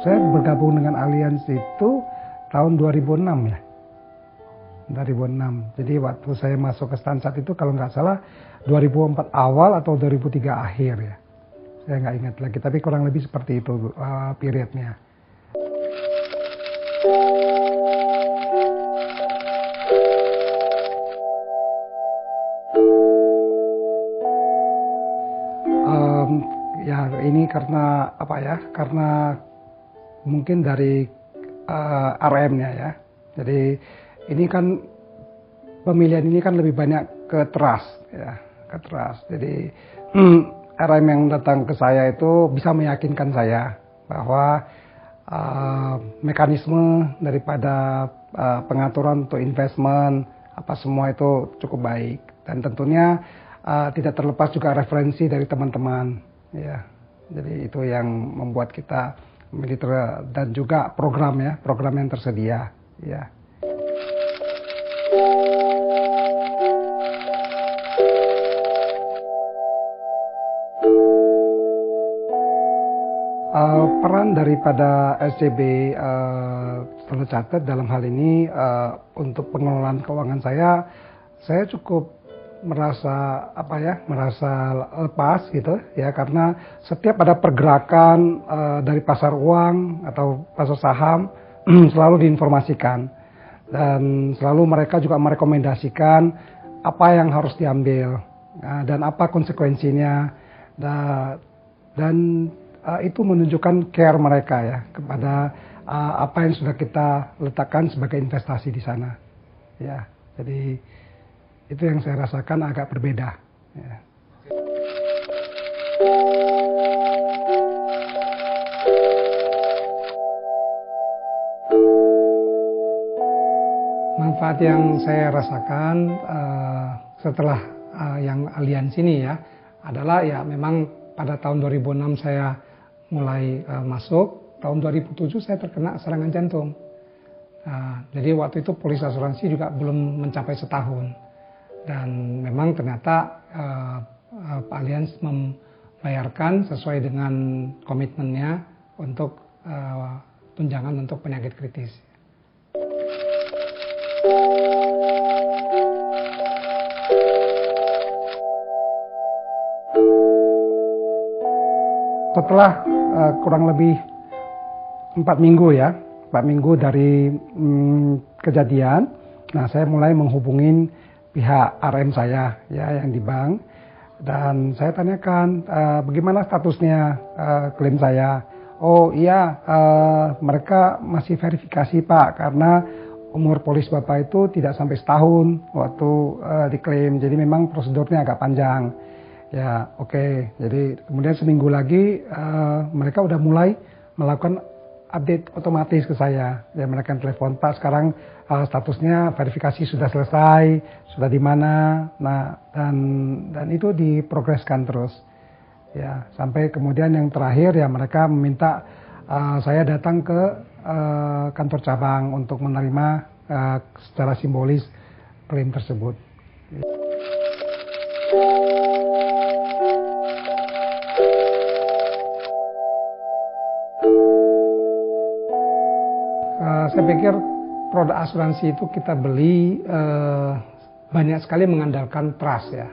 Saya bergabung dengan Allianz itu tahun 2006 ya. 2006. Jadi waktu saya masuk ke Stansat itu kalau nggak salah 2004 awal atau 2003 akhir ya. Saya nggak ingat lagi, tapi kurang lebih seperti itu periodnya. Ya ini karena apa ya? Karena mungkin dari RM-nya ya. Jadi ini kan pemilihan ini kan lebih banyak ke trust ya, ke trust. Jadi RM yang datang ke saya itu bisa meyakinkan saya bahwa mekanisme daripada pengaturan untuk investment apa semua itu cukup baik, dan tentunya tidak terlepas juga referensi dari teman-teman ya. Jadi itu yang membuat kita memilih, dan juga program yang tersedia ya. Peran daripada SCB Standard Chartered dalam hal ini untuk pengelolaan keuangan saya cukup merasa lepas gitu ya, karena setiap ada pergerakan dari pasar uang atau pasar saham selalu diinformasikan, dan selalu mereka juga merekomendasikan apa yang harus diambil dan apa konsekuensinya, dan itu menunjukkan care mereka ya kepada apa yang sudah kita letakkan sebagai investasi di sana ya. Jadi itu yang saya rasakan agak berbeda ya. Manfaat yang saya rasakan setelah yang Allianz ini ya adalah ya, memang pada tahun 2006 saya mulai masuk, tahun 2007 saya terkena serangan jantung. Jadi waktu itu polis asuransi juga belum mencapai setahun, dan memang ternyata Pak Allianz membayarkan sesuai dengan komitmennya untuk tunjangan untuk penyakit kritis. Setelah kurang lebih 4 minggu ya, 4 minggu dari kejadian, nah saya mulai menghubungin pihak RM saya ya yang di bank, dan saya tanyakan bagaimana statusnya klaim saya. Oh iya, mereka masih verifikasi Pak, karena umur polis Bapak itu tidak sampai setahun waktu diklaim, jadi memang prosedurnya agak panjang. Ya oke. Jadi kemudian seminggu lagi mereka udah mulai melakukan update otomatis ke saya. Ya mereka telepon, Pak sekarang statusnya verifikasi sudah selesai, sudah di mana. Nah dan itu diprogreskan terus. Ya sampai kemudian yang terakhir ya mereka meminta saya datang ke kantor cabang untuk menerima secara simbolis klaim tersebut. Saya pikir produk asuransi itu kita beli banyak sekali mengandalkan trust ya.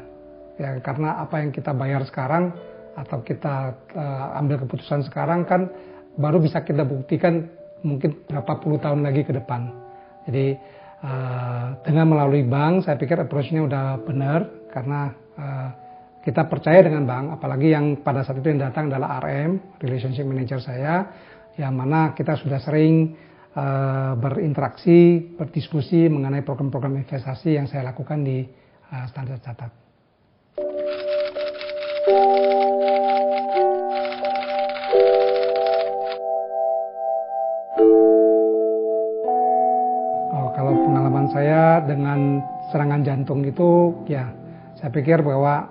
Ya karena apa yang kita bayar sekarang atau kita ambil keputusan sekarang kan baru bisa kita buktikan mungkin berapa puluh tahun lagi ke depan. Jadi dengan melalui bank saya pikir approach-nya udah benar, karena kita percaya dengan bank, apalagi yang pada saat itu yang datang adalah RM, relationship manager saya, yang mana kita sudah sering berinteraksi, berdiskusi mengenai program-program investasi yang saya lakukan di Standard Chartered. Kalau pengalaman saya dengan serangan jantung itu, ya saya pikir bahwa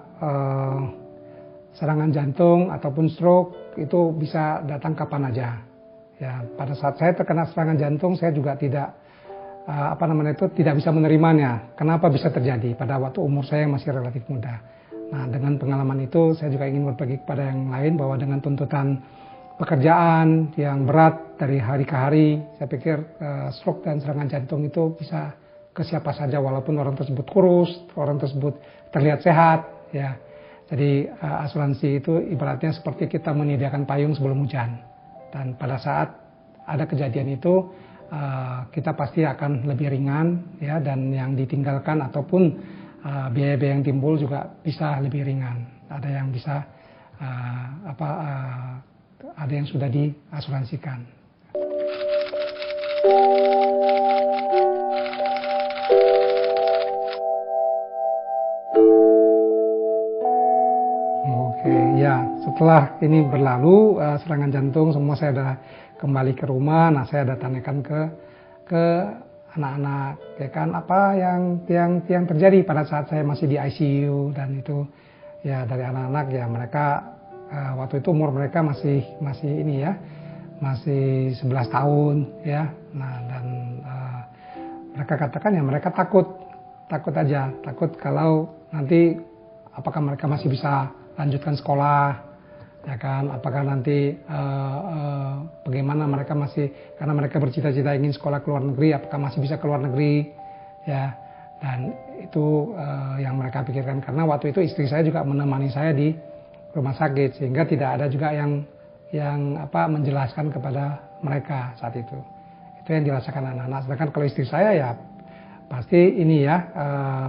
serangan jantung ataupun stroke itu bisa datang kapan aja. Ya, pada saat saya terkena serangan jantung, saya juga tidak tidak bisa menerimanya. Kenapa bisa terjadi pada waktu umur saya yang masih relatif muda. Nah, dengan pengalaman itu saya juga ingin berbagi kepada yang lain bahwa dengan tuntutan pekerjaan yang berat dari hari ke hari. Saya pikir stroke dan serangan jantung itu bisa ke siapa saja walaupun orang tersebut kurus, orang tersebut terlihat sehat, ya. Jadi asuransi itu ibaratnya seperti kita menyediakan payung sebelum hujan. Dan pada saat ada kejadian itu kita pasti akan lebih ringan, ya, dan yang ditinggalkan ataupun biaya-biaya yang timbul juga bisa lebih ringan. Ada yang bisa ada yang sudah diasuransikan. Oke, ya, setelah ini berlalu serangan jantung semua, saya sudah kembali ke rumah. Nah, saya ada tanyakan ke anak-anak, ya kan, apa yang terjadi pada saat saya masih di ICU. Dan itu ya dari anak-anak, ya mereka waktu itu umur mereka masih ini ya, masih 11 tahun ya. Nah, dan mereka katakan ya mereka takut aja, takut kalau nanti apakah mereka masih bisa lanjutkan sekolah, ya kan, apakah nanti bagaimana mereka masih, karena mereka bercita-cita ingin sekolah ke luar negeri, apakah masih bisa ke luar negeri, ya. Dan itu yang mereka pikirkan, karena waktu itu istri saya juga menemani saya di rumah sakit, sehingga tidak ada juga yang menjelaskan kepada mereka saat itu. Itu yang dirasakan anak-anak. Sedangkan kalau istri saya ya pasti ini ya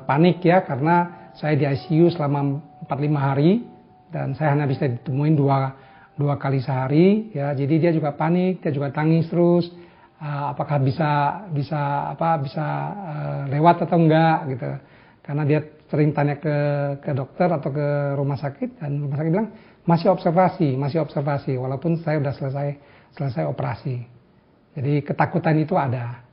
panik ya, karena saya di ICU selama 45 hari dan saya hanya bisa ditemuin dua kali sehari ya. Jadi dia juga panik, dia juga tangis terus, apakah bisa lewat atau enggak gitu. Karena dia sering tanya ke dokter atau ke rumah sakit, dan rumah sakit bilang masih observasi walaupun saya sudah selesai operasi. Jadi ketakutan itu ada.